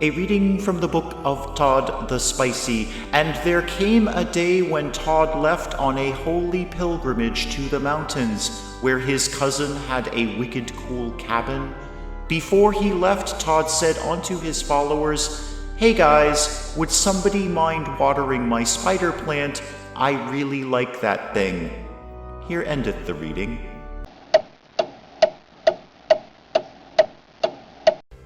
A reading from the book of Todd the Spicy. And there came a day when Todd left on a holy pilgrimage to the mountains, where his cousin had a wicked cool cabin. Before he left, Todd said unto his followers, "Hey guys, would somebody mind watering my spider plant? I really like that thing." Here endeth the reading.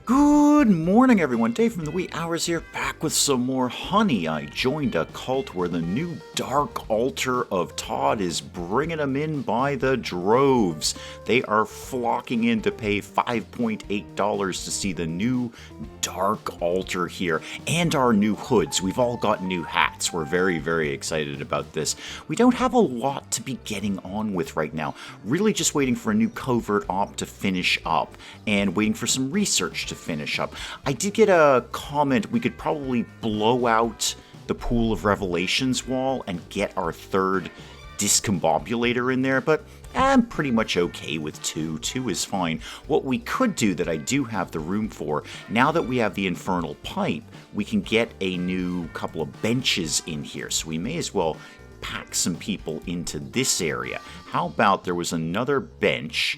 Good morning, everyone. Dave from the wee hours here, back with some more honey. I joined a cult where the new dark altar of Todd is bringing them in by the droves. They are flocking in to pay $5.8 to see the new dark altar here and our new hoods. We've all got new hats. We're very, very excited about this. We don't have a lot to be getting on with right now. Really just waiting for a new covert op to finish up and waiting for some research to finish up. I did get a comment we could probably blow out the Pool of Revelations wall and get our third discombobulator in there, but I'm pretty much okay with two. Two is fine. What we could do that I do have the room for, now that we have the infernal pipe, we can get a new couple of benches in here, so we may as well pack some people into this area. How about there was another bench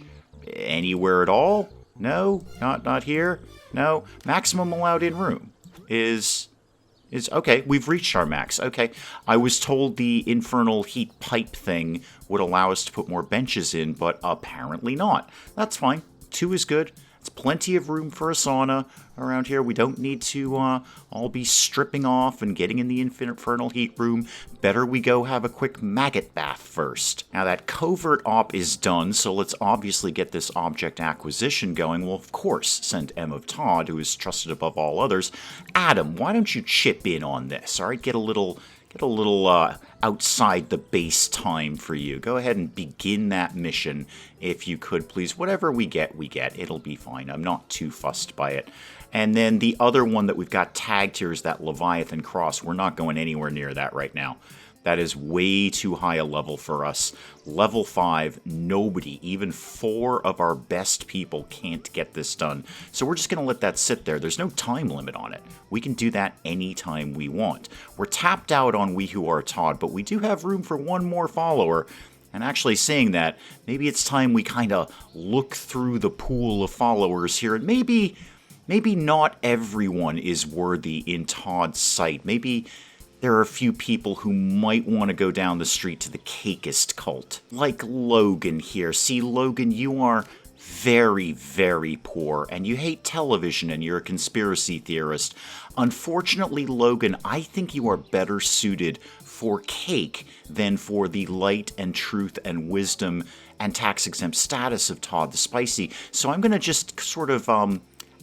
anywhere at all? No? Not here? No? Maximum allowed in room is okay. We've reached our max. Okay. I was told the infernal heat pipe thing would allow us to put more benches in, but apparently not. That's fine. 2 is good. It's plenty of room for a sauna around here. We don't need to all be stripping off and getting in the infernal heat room. Better we go have a quick maggot bath first. Now that covert op is done, so let's obviously get this object acquisition going. We'll of course send M of Todd, who is trusted above all others. Adam, why don't you chip in on this? All right, get a little outside the base time for you. Go ahead and begin that mission, if you could, please. Whatever we get. It'll be fine. I'm not too fussed by it. And then the other one that we've got tagged here is that Leviathan Cross. We're not going anywhere near that right now. That is way too high a level for us. Level 5, nobody, even 4 of our best people can't get this done. So we're just going to let that sit there. There's no time limit on it. We can do that anytime we want. We're tapped out on We Who Are Todd, but we do have room for one more follower. And actually saying that, maybe it's time we kind of look through the pool of followers here. And maybe not everyone is worthy in Todd's sight. Maybe there are a few people who might want to go down the street to the Cakeist cult. Like Logan here. See, Logan, you are very, very poor, and you hate television, and you're a conspiracy theorist. Unfortunately, Logan, I think you are better suited for cake than for the light and truth and wisdom and tax-exempt status of Todd the Spicy. So I'm going to just sort of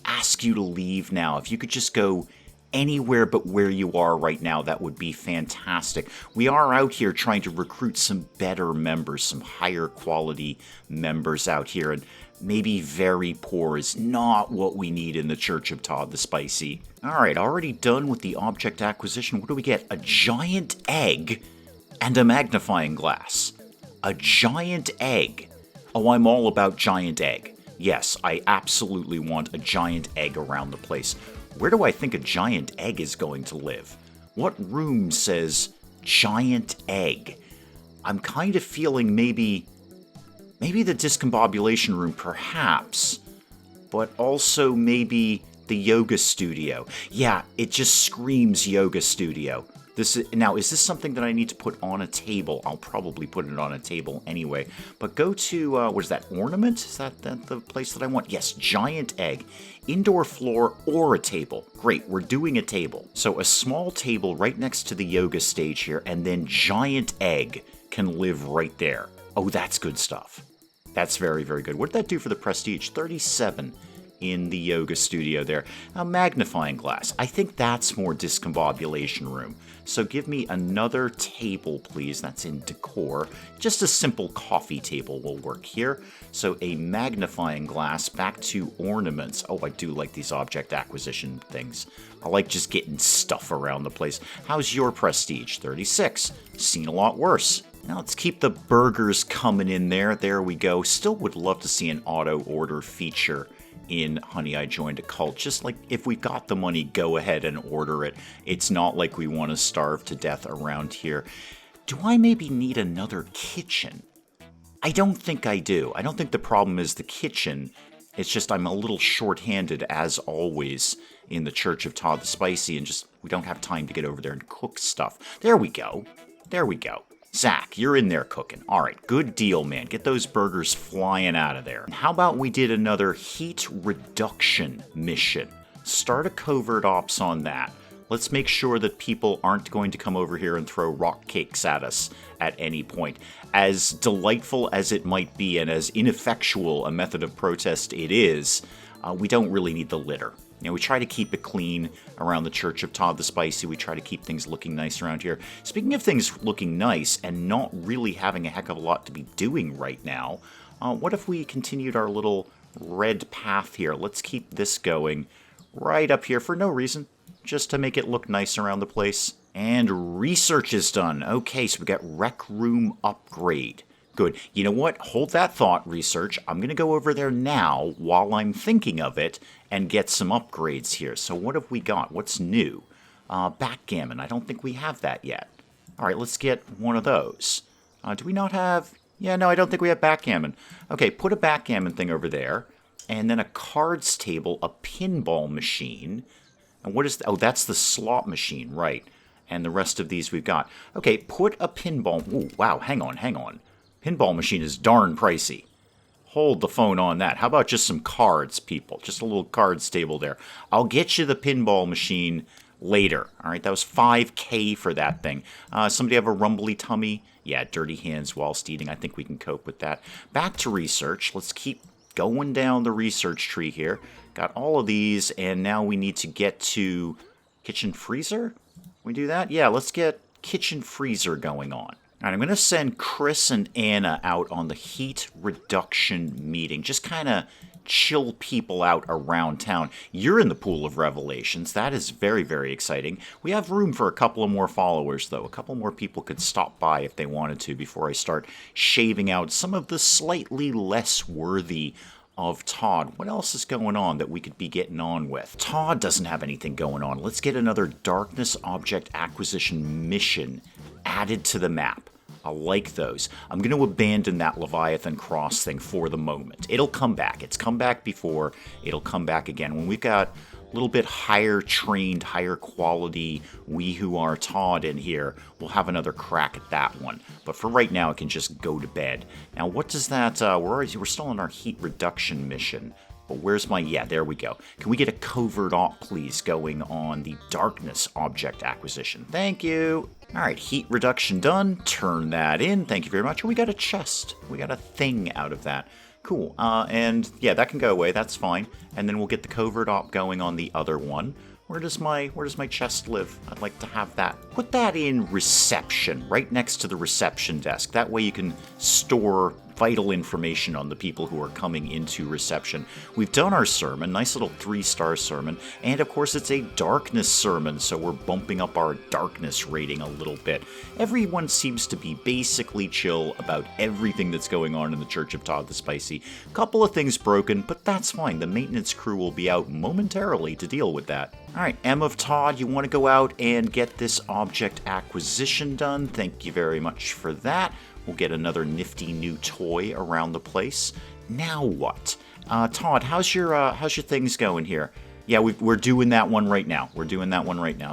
ask you to leave now. If you could just go anywhere but where you are right now, that would be fantastic. We are out here trying to recruit some better members, some higher quality members out here, and maybe very poor is not what we need in the Church of Todd the Spicy. Alright, already done with the object acquisition. What do we get? A giant egg and a magnifying glass. A giant egg. Oh, I'm all about giant egg. Yes, I absolutely want a giant egg around the place. Where do I think a giant egg is going to live? What room says giant egg? I'm kind of feeling maybe the discombobulation room, perhaps, but also maybe the yoga studio. Yeah, it just screams yoga studio. Now, is this something that I need to put on a table? I'll probably put it on a table anyway. But go to, what is that, ornament? Is that the place that I want? Yes, giant egg. Indoor floor or a table. Great, we're doing a table. So a small table right next to the yoga stage here, and then giant egg can live right there. Oh, that's good stuff. That's very, very good. What did that do for the prestige? 37 in the yoga studio there. A magnifying glass. I think that's more discombobulation room. So give me another table, please. That's in decor. Just a simple coffee table will work here. So a magnifying glass, back to ornaments. Oh, I do like these object acquisition things. I like just getting stuff around the place. How's your prestige? 36. Seen a lot worse. Now let's keep the burgers coming in there. There we go. Still would love to see an auto order feature in Honey, I Joined a Cult. Just like, if we got the money, go ahead and order it. It's not like we want to starve to death around here. Do I maybe need another kitchen? I don't think I do. I don't think the problem is the kitchen. It's just I'm a little short-handed, as always, in the Church of Todd the Spicy, and just we don't have time to get over there and cook stuff. There we go. There we go. Zach, you're in there cooking. All right, good deal, man. Get those burgers flying out of there. How about we did another heat reduction mission? Start a covert ops on that. Let's make sure that people aren't going to come over here and throw rock cakes at us at any point. As delightful as it might be and as ineffectual a method of protest it is, we don't really need the litter. You know, we try to keep it clean around the Church of Todd the Spicy. We try to keep things looking nice around here. Speaking of things looking nice and not really having a heck of a lot to be doing right now, what if we continued our little red path here? Let's keep this going right up here for no reason, just to make it look nice around the place. And research is done. Okay, so we got rec room upgrade. Good. You know what? Hold that thought, research. I'm going to go over there now while I'm thinking of it and get some upgrades here. So what have we got? What's new? Backgammon. I don't think we have that yet. All right, let's get one of those. Do we not have... Yeah, no, I don't think we have backgammon. Okay, put a backgammon thing over there. And then a cards table, a pinball machine. And what is... Oh, that's the slot machine, right. And the rest of these we've got. Okay, put a pinball... Ooh, wow, hang on. Pinball machine is darn pricey. Hold the phone on that. How about just some cards, people? Just a little cards table there. I'll get you the pinball machine later. All right, that was $5,000 for that thing. Somebody have a rumbly tummy? Yeah, dirty hands whilst eating. I think we can cope with that. Back to research. Let's keep going down the research tree here. Got all of these, and now we need to get to kitchen freezer. We do that? Yeah, let's get kitchen freezer going on. All right, I'm going to send Chris and Anna out on the heat reduction meeting. Just kind of chill people out around town. You're in the pool of revelations. That is very, very exciting. We have room for a couple of more followers, though. A couple more people could stop by if they wanted to before I start shaving out some of the slightly less worthy of Todd. What else is going on that we could be getting on with? Todd doesn't have anything going on. Let's get another darkness object acquisition mission added to the map. I like those. I'm going to abandon that Leviathan Cross thing for the moment. It'll come back. It's come back before. It'll come back again. When we've got a little bit higher trained, higher quality We Who Are Todd in here, we'll have another crack at that one. But for right now, it can just go to bed. Now, what does that... we're still on our heat reduction mission. But where's my... Yeah, there we go. Can we get a covert op, please, going on the darkness object acquisition? Thank you. All right, heat reduction done. Turn that in. Thank you very much. And we got a chest. We got a thing out of that. Cool. And yeah, that can go away. That's fine. And then we'll get the covert op going on the other one. Where does my chest live? I'd like to have that. Put that in reception, right next to the reception desk. That way you can store vital information on the people who are coming into reception. We've done our sermon, nice little 3-star sermon, and of course it's a darkness sermon, so we're bumping up our darkness rating a little bit. Everyone seems to be basically chill about everything that's going on in the Church of Todd the Spicy. Couple of things broken, but that's fine. The maintenance crew will be out momentarily to deal with that. Alright, M of Todd, you want to go out and get this object acquisition done. Thank you very much for that. We'll get another nifty new toy around the place. Now what? Todd, how's your things going here? Yeah, we're doing that one right now.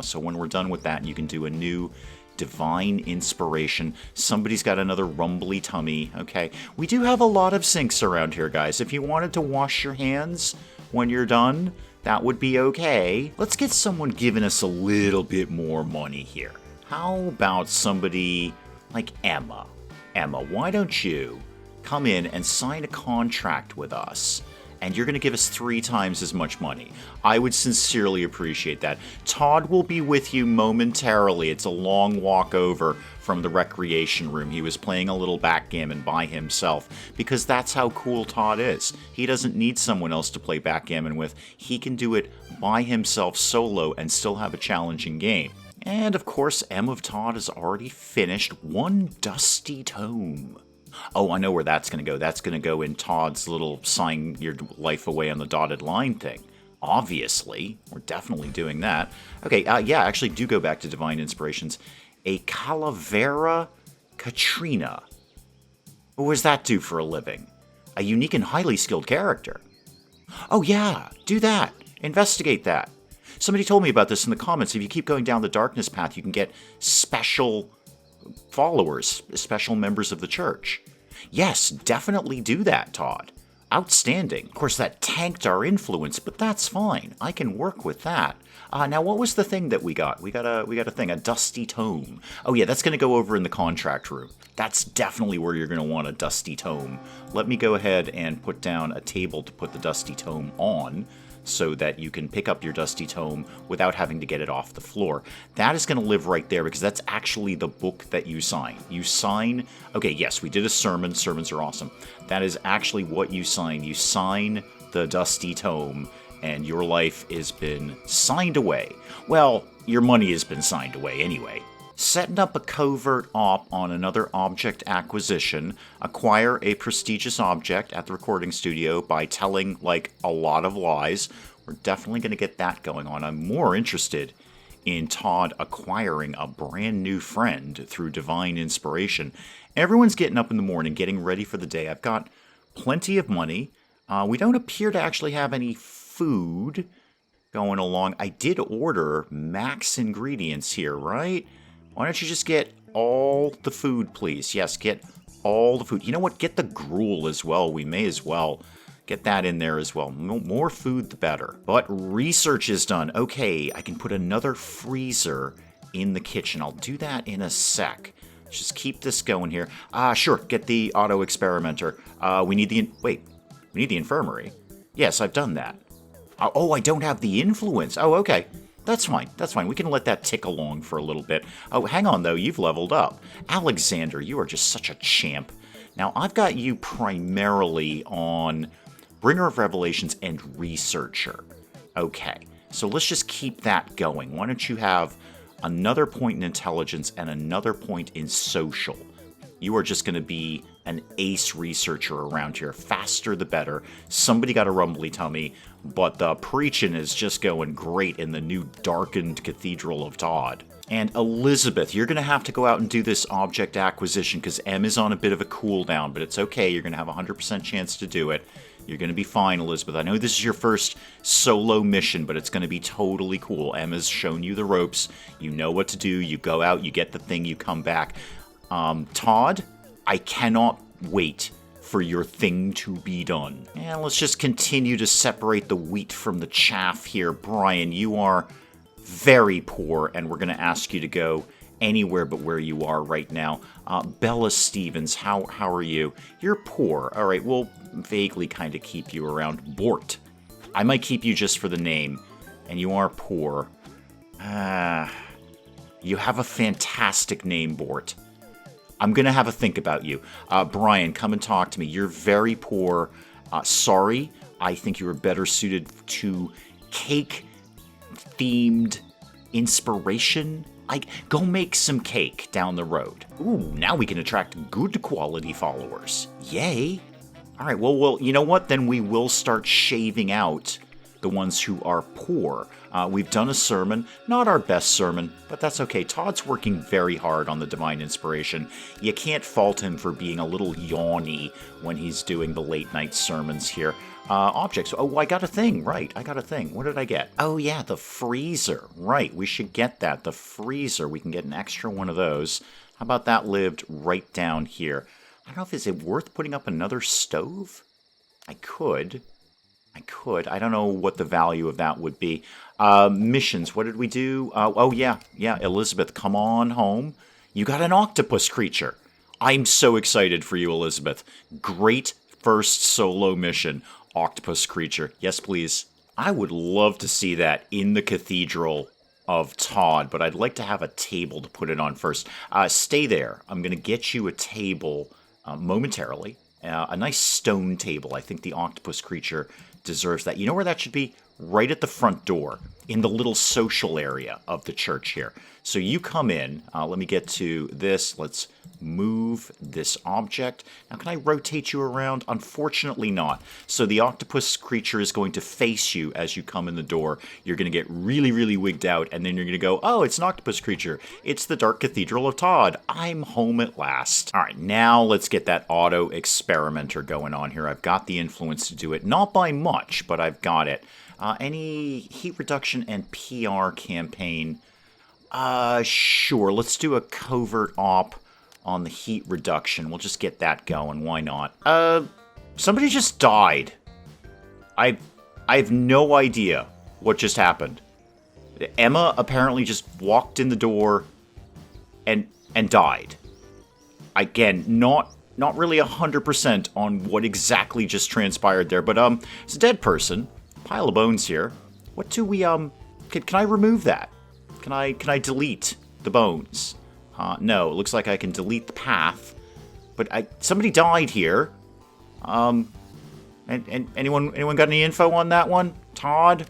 So when we're done with that, you can do a new divine inspiration. Somebody's got another rumbly tummy. Okay, we do have a lot of sinks around here, guys. If you wanted to wash your hands when you're done, that would be okay. Let's get someone giving us a little bit more money here. How about somebody like Emma? Emma, why don't you come in and sign a contract with us, and you're going to give us 3 times as much money. I would sincerely appreciate that. Todd will be with you momentarily. It's a long walk over from the recreation room. He was playing a little backgammon by himself, because that's how cool Todd is. He doesn't need someone else to play backgammon with. He can do it by himself solo and still have a challenging game. And of course, M of Todd has already finished one dusty tome. Oh, I know where that's going to go. That's going to go in Todd's little sign your life away on the dotted line thing. Obviously, we're definitely doing that. Okay, yeah, actually do go back to Divine Inspirations. A Calavera Katrina. What does that do for a living? A unique and highly skilled character. Oh yeah, do that. Investigate that. Somebody told me about this in the comments. If you keep going down the darkness path, you can get special followers, special members of the church. Yes, definitely do that, Todd. Outstanding. Of course, that tanked our influence, but that's fine. I can work with that. Now, what was the thing that we got? We got a thing, a dusty tome. Oh yeah, that's going to go over in the contract room. That's definitely where you're going to want a dusty tome. Let me go ahead and put down a table to put the dusty tome on, so that you can pick up your dusty tome without having to get it off the floor. That is going to live right there because that's actually the book that you sign. You sign, okay, yes, we did a sermon. Sermons are awesome. That is actually what you sign. You sign the dusty tome and your life has been signed away. Well, your money has been signed away anyway. Setting up a covert op on another object acquisition. Acquire a prestigious object at the recording studio by telling, like, a lot of lies. We're definitely going to get that going on. I'm more interested in Todd acquiring a brand new friend through divine inspiration. Everyone's getting up in the morning, getting ready for the day. I've got plenty of money. We don't appear to actually have any food going along. I did order max ingredients here, right? Why don't you just get all the food, please? Yes, get all the food. You know what? Get the gruel as well. We may as well get that in there as well. More food, the better. But research is done. Okay, I can put another freezer in the kitchen. I'll do that in a sec. Just keep this going here. Sure, get the auto experimenter. We need the infirmary. Yes, I've done that. Oh, I don't have the influence. Oh, okay. That's fine. That's fine. We can let that tick along for a little bit. Oh, hang on, though. You've leveled up. Alexander, you are just such a champ. Now, I've got you primarily on Bringer of Revelations and Researcher. Okay, so let's just keep that going. Why don't you have another point in intelligence and another point in social? You are just going to be an ace researcher around here. Faster the better. Somebody got a rumbly tummy, but the preaching is just going great in the new darkened Cathedral of Todd. And Elizabeth, you're going to have to go out and do this object acquisition because M is on a bit of a cooldown, but it's okay. You're going to have a 100% chance to do it. You're going to be fine, Elizabeth. I know this is your first solo mission, but it's going to be totally cool. M has shown you the ropes. You know what to do. You go out, you get the thing, you come back. Todd, I cannot wait for your thing to be done. And let's just continue to separate the wheat from the chaff here. Brian, you are very poor, and we're going to ask you to go anywhere but where you are right now. Bella Stevens, how are you? You're poor. All right, we'll vaguely kind of keep you around. Bort, I might keep you just for the name, and you are poor. You have a fantastic name, Bort. I'm going to have a think about you. Brian, come and talk to me. You're very poor. Sorry, I think you are better suited to cake-themed inspiration. Go make some cake down the road. Ooh, now we can attract good quality followers. Yay. All right, well, you know what? Then we will start shaving out the ones who are poor. We've done a sermon, not our best sermon, but that's okay. Todd's working very hard on the divine inspiration. You can't fault him for being a little yawny when he's doing the late night sermons here. Objects. Oh, I got a thing. Right, I got a thing. What did I get? Oh, yeah, the freezer. Right, we should get that. The freezer. We can get an extra one of those. How about that lived right down here? I don't know if is it worth putting up another stove? I could. I don't know what the value of that would be. Missions. What did we do? Oh, yeah. Elizabeth, come on home. You got an octopus creature. I'm so excited for you, Elizabeth. Great first solo mission. Octopus creature. Yes, please. I would love to see that in the Cathedral of Todd, but I'd like to have a table to put it on first. Stay there. I'm going to get you a table momentarily. A nice stone table. I think the octopus creature deserves that. You know where that should be? right at the front door in the little social area of the church here. So you come in. Let me get to this. Let's move this object. Now, can I rotate you around? Unfortunately not. So the octopus creature is going to face you as you come in the door. You're going to get really, really wigged out, and then you're going to go, oh, it's an octopus creature. It's the Dark Cathedral of Todd. I'm home at last. All right, now let's get that auto experimenter going on here. I've got the influence to do it. Not by much, but I've got it. Any heat reduction and PR campaign? Sure. Let's do a covert op on the heat reduction. We'll just get that going. Why not? Somebody just died. I have no idea what just happened. Emma apparently just walked in the door and died. Again, not really 100% on what exactly just transpired there, but it's a dead person. Pile of bones here. What do we can I remove that? Can I delete the bones? No, it looks like I can delete the path. But somebody died here. And anyone got any info on that one? Todd?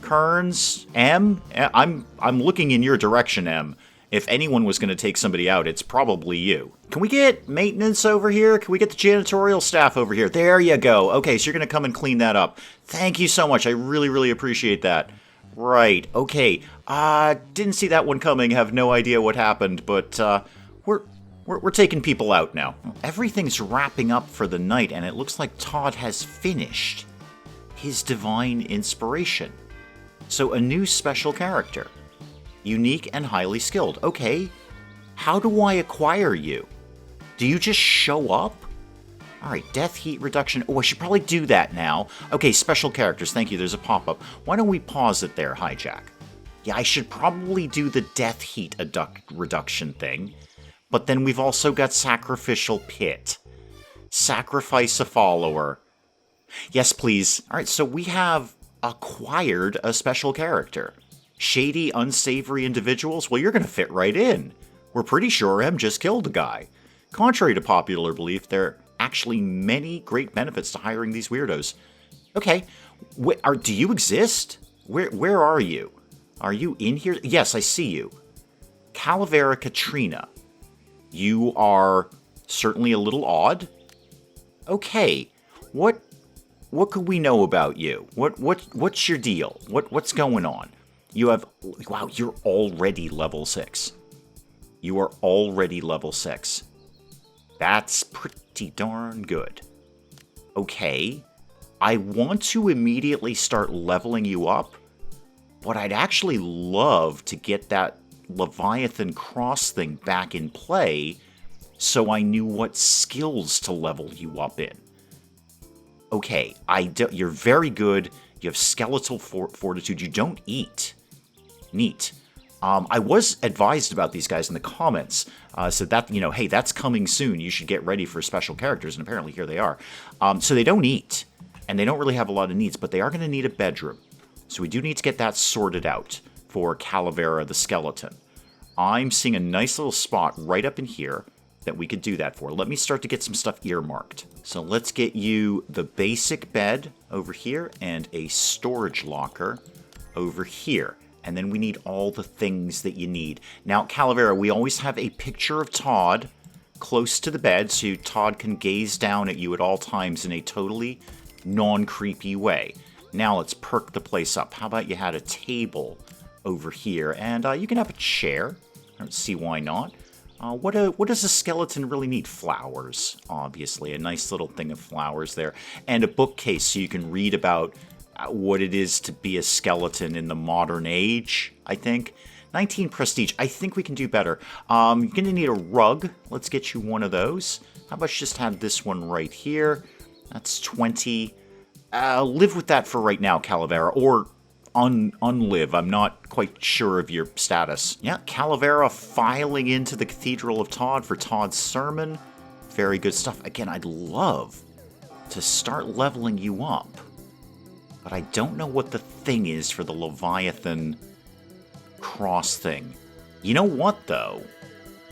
Kearns? M? I'm looking in your direction, M. If anyone was going to take somebody out, it's probably you. Can we get maintenance over here? Can we get the janitorial staff over here? There you go. Okay, so you're going to come and clean that up. Thank you so much. I really, really appreciate that. Right, okay. Didn't see that one coming. Have no idea what happened, but we're taking people out now. Everything's wrapping up for the night, and it looks like Todd has finished his divine inspiration. So a new special character. Unique and highly skilled. Okay, how do I acquire you? Do you just show up? Alright, death, heat reduction. Oh, I should probably do that now. Okay, special characters. Thank you, there's a pop-up. Why don't we pause it there, Hijack? Yeah, I should probably do the death, heat reduction thing. But then we've also got sacrificial pit. Sacrifice a follower. Yes, please. Alright, so we have acquired a special character. Shady, unsavory individuals? Well, you're going to fit right in. We're pretty sure M just killed a guy. Contrary to popular belief, there are actually many great benefits to hiring these weirdos. Okay, do you exist? Where are you? Are you in here? Yes, I see you. Calavera Katrina. You are certainly a little odd. Okay, what could we know about you? What's your deal? What's going on? You have... Wow, you're already level 6. You are already level 6. That's pretty darn good. Okay, I want to immediately start leveling you up, but I'd actually love to get that Leviathan cross thing back in play so I knew what skills to level you up in. Okay, you're very good. You have skeletal fortitude. You don't eat. Neat. I was advised about these guys in the comments. So that, hey, that's coming soon. You should get ready for special characters. And apparently here they are. So they don't eat. And they don't really have a lot of needs. But they are going to need a bedroom. So we do need to get that sorted out for Calavera the skeleton. I'm seeing a nice little spot right up in here that we could do that for. Let me start to get some stuff earmarked. So let's get you the basic bed over here and a storage locker over here. And then we need all the things that you need. Now, Calavera, we always have a picture of Todd close to the bed so Todd can gaze down at you at all times in a totally non-creepy way. Now let's perk the place up. How about you had a table over here? And you can have a chair. I don't see why not. What does a skeleton really need? Flowers, obviously. A nice little thing of flowers there. And a bookcase so you can read about what it is to be a skeleton in the modern age, I think. 19 prestige. I think we can do better. You're going to need a rug. Let's get you one of those. How about you just have this one right here? That's 20. Live with that for right now, Calavera. Or unlive. I'm not quite sure of your status. Yeah, Calavera filing into the Cathedral of Todd for Todd's sermon. Very good stuff. Again, I'd love to start leveling you up. But I don't know what the thing is for the Leviathan cross thing. You know what, though?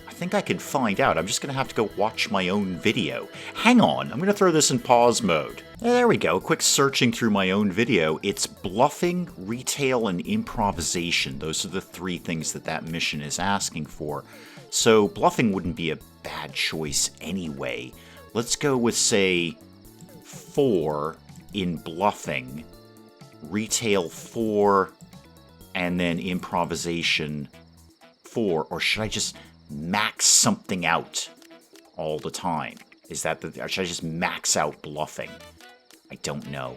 I think I could find out. I'm just going to have to go watch my own video. Hang on, I'm going to throw this in pause mode. There we go, quick searching through my own video. It's bluffing, retail, and improvisation. Those are the 3 things that mission is asking for. So bluffing wouldn't be a bad choice anyway. Let's go with, say, 4 in bluffing, retail 4, and then improvisation 4. Or should I just max something out all the time? Or should I just max out bluffing? I don't know.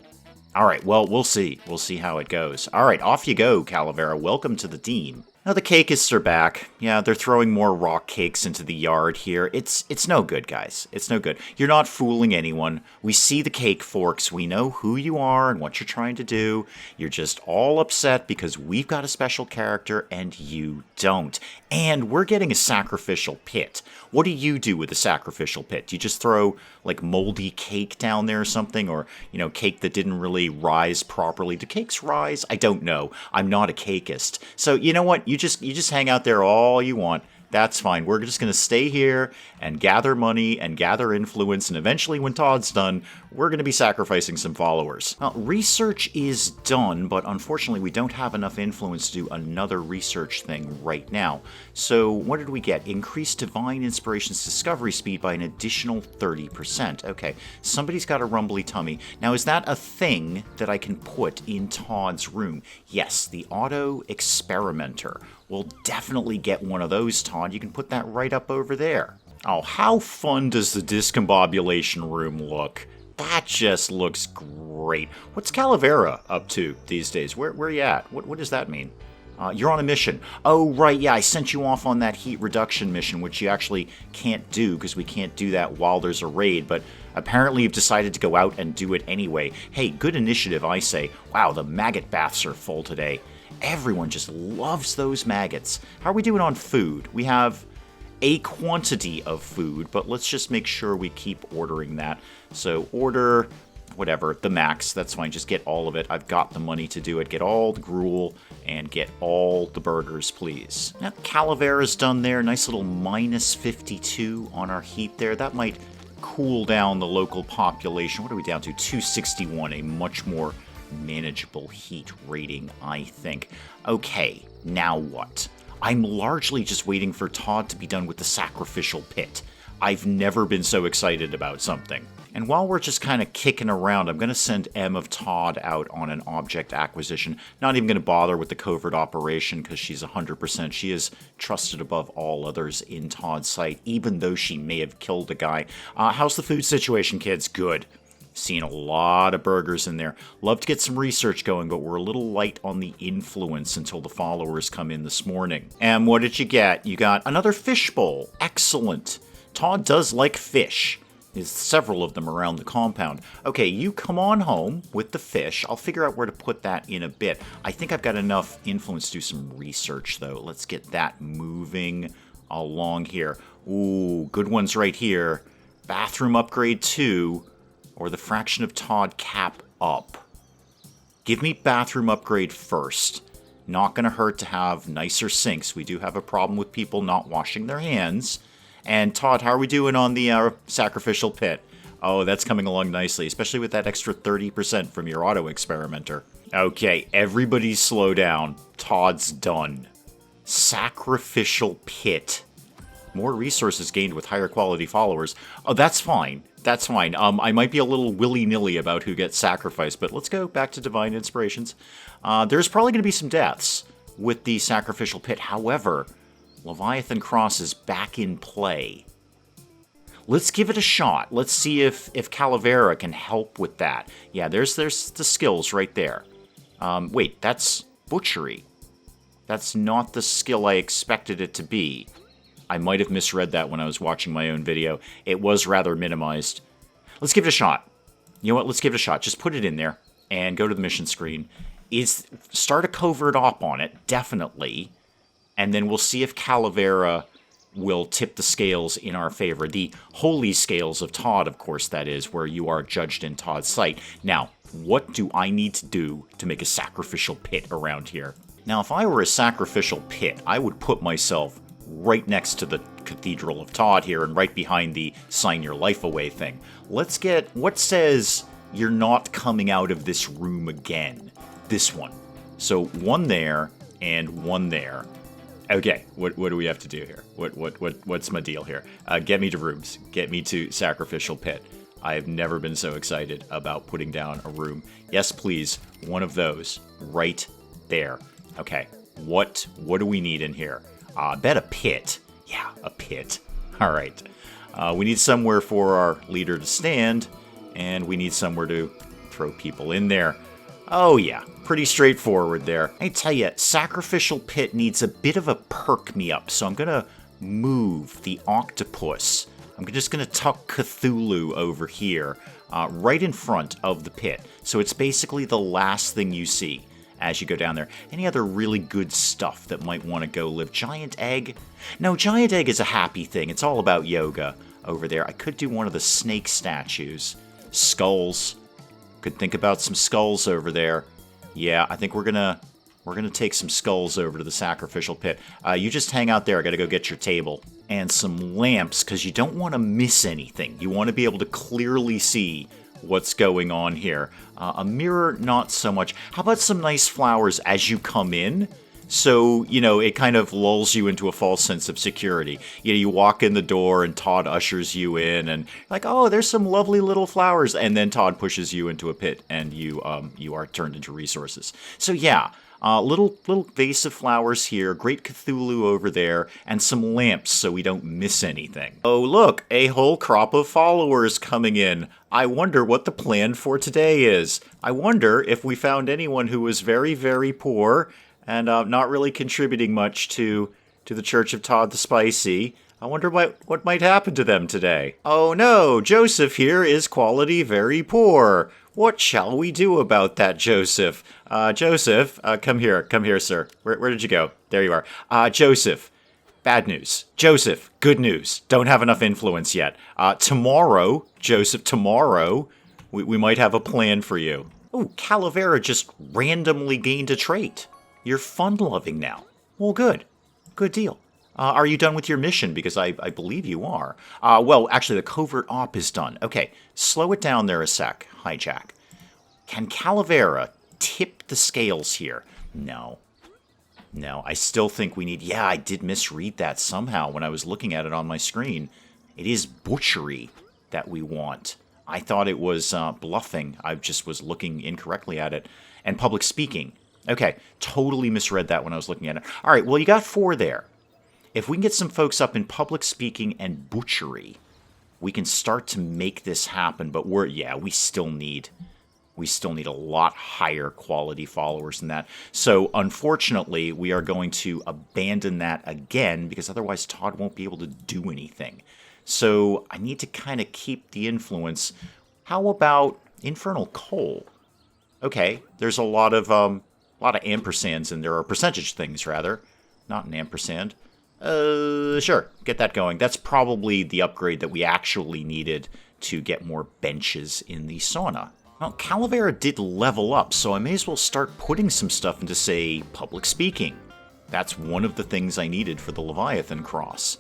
Alright, well, we'll see. We'll see how it goes. Alright, off you go, Calavera. Welcome to the team. Now, the cakeists are back. Yeah, they're throwing more rock cakes into the yard here. It's no good, guys. It's no good. You're not fooling anyone. We see the cake forks. We know who you are and what you're trying to do. You're just all upset because we've got a special character and you don't. And we're getting a sacrificial pit. What do you do with a sacrificial pit? Do you just throw, like, moldy cake down there or something? Or, cake that didn't really rise properly? Do cakes rise? I don't know. I'm not a cakeist. So, you know what? You just hang out there all you want. That's fine. We're just going to stay here and gather money and gather influence, and eventually when Todd's done, we're going to be sacrificing some followers. Now, research is done, but unfortunately we don't have enough influence to do another research thing right now. So what did we get? Increased Divine Inspiration's discovery speed by an additional 30%. Okay, somebody's got a rumbly tummy. Now, is that a thing that I can put in Todd's room? Yes, the Auto Experimenter. We'll definitely get one of those, Todd. You can put that right up over there. Oh, how fun does the discombobulation room look? That just looks great. What's Calavera up to these days? Where are you at? What does that mean? You're on a mission. Oh, right, yeah, I sent you off on that heat reduction mission, which you actually can't do because we can't do that while there's a raid, but apparently you've decided to go out and do it anyway. Hey, good initiative, I say. Wow, the maggot baths are full today. Everyone just loves those maggots. How are we doing on food? We have a quantity of food, but let's just make sure we keep ordering that. So order, whatever, the max, that's fine. Just get all of it. I've got the money to do it. Get all the gruel and get all the burgers, please. Now, Calavera's done there. Nice little minus 52 on our heat there. That might cool down the local population. What are we down to? 261, a much more manageable heat rating, I think. Okay, now what? I'm largely just waiting for Todd to be done with the sacrificial pit. I've never been so excited about something. And while we're just kind of kicking around, I'm going to send M of Todd out on an object acquisition. Not even going to bother with the covert operation because she's 100%. She is trusted above all others in Todd's sight, even though she may have killed a guy. How's the food situation, kids? Good. Seen a lot of burgers in there. Love to get some research going, but we're a little light on the influence until the followers come in this morning. And what did you get? You got another fish bowl. Excellent. Todd does like fish. There's several of them around the compound. Okay, you come on home with the fish. I'll figure out where to put that in a bit. I think I've got enough influence to do some research, though. Let's get that moving along here. Ooh, good ones right here. Bathroom upgrade 2. Or the fraction of Todd cap up. Give me bathroom upgrade first. Not going to hurt to have nicer sinks. We do have a problem with people not washing their hands. And Todd, how are we doing on the sacrificial pit? Oh, that's coming along nicely, especially with that extra 30% from your auto experimenter. Okay, everybody slow down. Todd's done. Sacrificial pit. More resources gained with higher quality followers. Oh, that's fine. That's fine. I might be a little willy-nilly about who gets sacrificed, but let's go back to Divine Inspirations. There's probably going to be some deaths with the sacrificial pit. However, Leviathan Cross is back in play. Let's give it a shot. Let's see if Calavera can help with that. Yeah, there's the skills right there. Wait, that's butchery. That's not the skill I expected it to be. I might have misread that when I was watching my own video. It was rather minimized. Let's give it a shot. You know what? Let's give it a shot. Just put it in there and go to the mission screen. Start a covert op on it, definitely. And then we'll see if Calavera will tip the scales in our favor. The holy scales of Todd, of course, that is, where you are judged in Todd's sight. Now, what do I need to do to make a sacrificial pit around here? Now, if I were a sacrificial pit, I would put myself right next to the Cathedral of Todd here and right behind the sign your life away thing. Let's get what says you're not coming out of this room again. This one. So one there and one there. Okay, what do we have to do here? What's my deal here? Get me to rooms. Get me to sacrificial pit. I have never been so excited about putting down a room. Yes, please. One of those right there. Okay. What do we need in here? I bet a pit. Yeah, a pit. All right. We need somewhere for our leader to stand, and we need somewhere to throw people in there. Oh yeah, pretty straightforward there. I tell you, sacrificial pit needs a bit of a perk me up, so I'm gonna move the octopus. I'm just gonna tuck Cthulhu over here, right in front of the pit. So it's basically the last thing you see as you go down there. Any other really good stuff that might want to go live? Giant egg? No, giant egg is a happy thing. It's all about yoga over there. I could do one of the snake statues. Skulls. Could think about some skulls over there. Yeah, I think we're gonna take some skulls over to the sacrificial pit. You just hang out there. I gotta go get your table. And some lamps, because you don't want to miss anything. You want to be able to clearly see what's going on here. A mirror, not so much. How about some nice flowers as you come in? So, it kind of lulls you into a false sense of security. You walk in the door and Todd ushers you in and like, oh, there's some lovely little flowers. And then Todd pushes you into a pit and you are turned into resources. So yeah, little vase of flowers here, great Cthulhu over there, and some lamps so we don't miss anything. Oh look, a whole crop of followers coming in. I wonder what the plan for today is. I wonder if we found anyone who was very, very poor and not really contributing much to the Church of Todd the Spicy. I wonder what might happen to them today. Oh no, Joseph here is quality very poor. What shall we do about that, Joseph? Joseph, come here, sir. Where did you go? There you are. Joseph, bad news. Joseph, good news. Don't have enough influence yet. Tomorrow, Joseph, we might have a plan for you. Oh, Calavera just randomly gained a trait. You're fun-loving now. Well, good. Good deal. Are you done with your mission? Because I believe you are. Well, actually, the covert op is done. Okay, slow it down there a sec, Hijack. Can Calavera tip the scales here? No. No, I still think we need... Yeah, I did misread that somehow when I was looking at it on my screen. It is butchery that we want. I thought it was bluffing. I just was looking incorrectly at it. And public speaking. Okay, totally misread that when I was looking at it. All right, well, you got 4 there. If we can get some folks up in public speaking and butchery, we can start to make this happen. But we still need a lot higher quality followers than that. So, unfortunately, we are going to abandon that again because otherwise Todd won't be able to do anything. So, I need to kind of keep the influence. How about Infernal Coal? Okay, there's a lot of ampersands in there, or percentage things, rather. Not an ampersand. Sure, get that going. That's probably the upgrade that we actually needed to get more benches in the sauna. Well, Calavera did level up, so I may as well start putting some stuff into, say, public speaking. That's one of the things I needed for the Leviathan cross.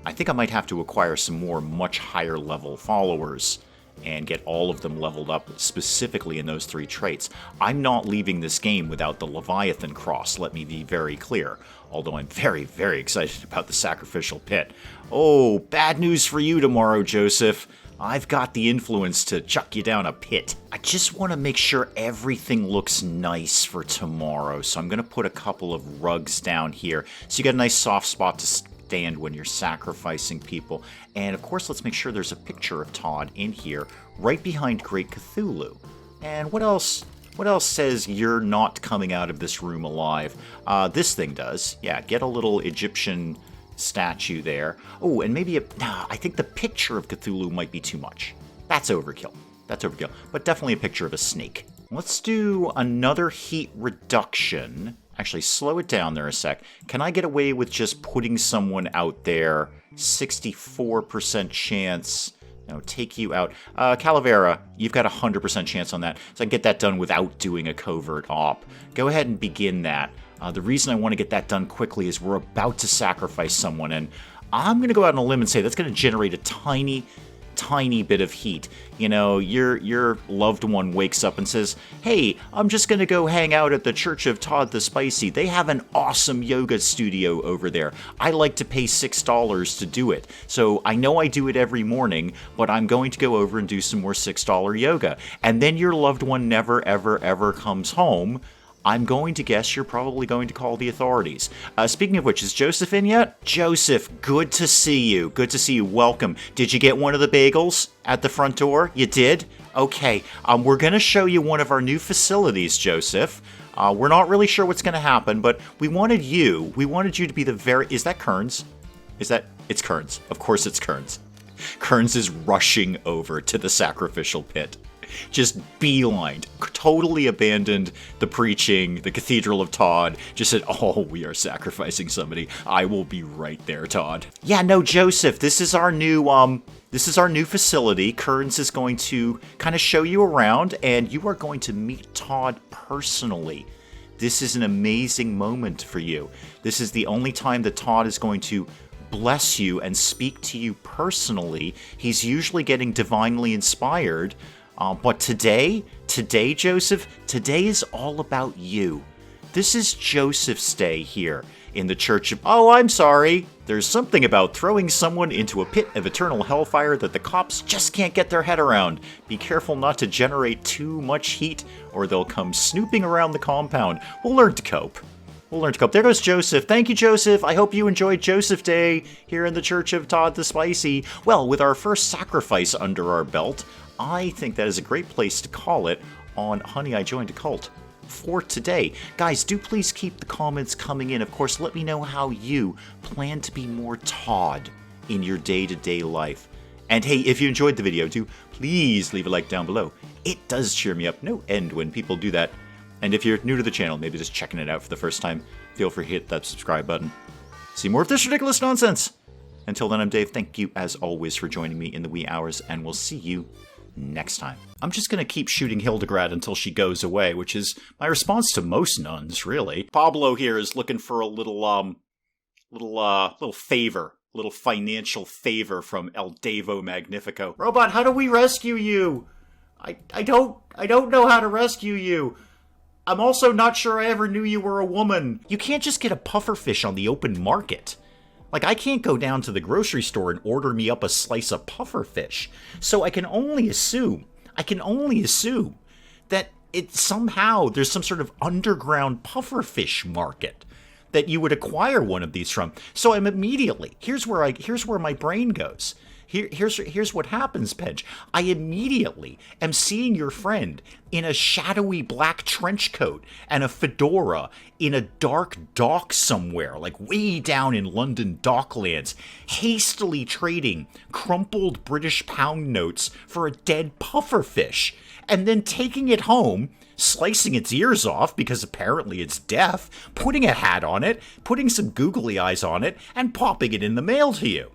I think I might have to acquire some more much higher level followers and get all of them leveled up specifically in those 3 traits. I'm not leaving this game without the Leviathan cross, let me be very clear. Although I'm very, very excited about the sacrificial pit. Oh, bad news for you tomorrow, Joseph. I've got the influence to chuck you down a pit. I just want to make sure everything looks nice for tomorrow, so I'm going to put a couple of rugs down here so you got a nice soft spot to stand when you're sacrificing people. And of course, let's make sure there's a picture of Todd in here, right behind Great Cthulhu. And what else? What else says you're not coming out of this room alive? This thing does. Yeah, get a little Egyptian statue there. Oh, and maybe I think the picture of Cthulhu might be too much. That's overkill. That's overkill. But definitely a picture of a snake. Let's do another heat reduction. Actually, slow it down there a sec. Can I get away with just putting someone out there? 64% chance. No, take you out. Calavera, you've got 100% chance on that. So I can get that done without doing a covert op. Go ahead and begin that. The reason I want to get that done quickly is we're about to sacrifice someone, and I'm going to go out on a limb and say that's going to generate a tiny bit of heat. You know, your loved one wakes up and says, hey, I'm just gonna go hang out at the Church of Todd the Spicy. They have an awesome yoga studio over there. I like to pay $6 to do it. So I know I do it every morning, but I'm going to go over and do some more $6 yoga. And then your loved one never, ever, ever comes home. I'm going to guess you're probably going to call the authorities. Speaking of which, is Joseph in yet? Joseph, good to see you. Good to see you. Welcome. Did you get one of the bagels at the front door? You did? Okay. We're going to show you one of our new facilities, Joseph. We're not really sure what's going to happen, but we wanted you to be the very... Is that Kearns? It's Kearns. Of course it's Kearns. Kearns is rushing over to the sacrificial pit. Just beelined, totally abandoned the preaching, the Cathedral of Todd, just said, oh, we are sacrificing somebody. I will be right there, Todd. Yeah, no, Joseph, this is our new facility. Kearns is going to kind of show you around, and you are going to meet Todd personally. This is an amazing moment for you. This is the only time that Todd is going to bless you and speak to you personally. He's usually getting divinely inspired. But today, Joseph, today is all about you. This is Joseph's day here in the Church of... Oh, I'm sorry. There's something about throwing someone into a pit of eternal hellfire that the cops just can't get their head around. Be careful not to generate too much heat, or they'll come snooping around the compound. We'll learn to cope. There goes Joseph. Thank you, Joseph. I hope you enjoyed Joseph Day here in the Church of Todd the Spicy. Well, with our first sacrifice under our belt, I think that is a great place to call it on Honey, I Joined a Cult for today. Guys, do please keep the comments coming in. Of course, let me know how you plan to be more Todd in your day-to-day life. And hey, if you enjoyed the video, do please leave a like down below. It does cheer me up no end when people do that. And if you're new to the channel, maybe just checking it out for the first time, feel free to hit that subscribe button. See more of this ridiculous nonsense. Until then, I'm Dave. Thank you, as always, for joining me in the wee hours, and we'll see you next time. I'm just going to keep shooting Hildegard until she goes away, which is my response to most nuns, really. Pablo here is looking for a little favor, little financial favor from El Devo Magnifico. Robot, how do we rescue you? I don't know how to rescue you. I'm also not sure I ever knew you were a woman. You can't just get a pufferfish on the open market. Like, I can't go down to the grocery store and order me up a slice of pufferfish. So I can only assume that there's some sort of underground pufferfish market that you would acquire one of these from. So I'm immediately, here's where my brain goes. Here's what happens, Pedge. I immediately am seeing your friend in a shadowy black trench coat and a fedora in a dark dock somewhere, like way down in London Docklands, hastily trading crumpled British pound notes for a dead pufferfish, and then taking it home, slicing its ears off because apparently it's deaf, putting a hat on it, putting some googly eyes on it, and popping it in the mail to you.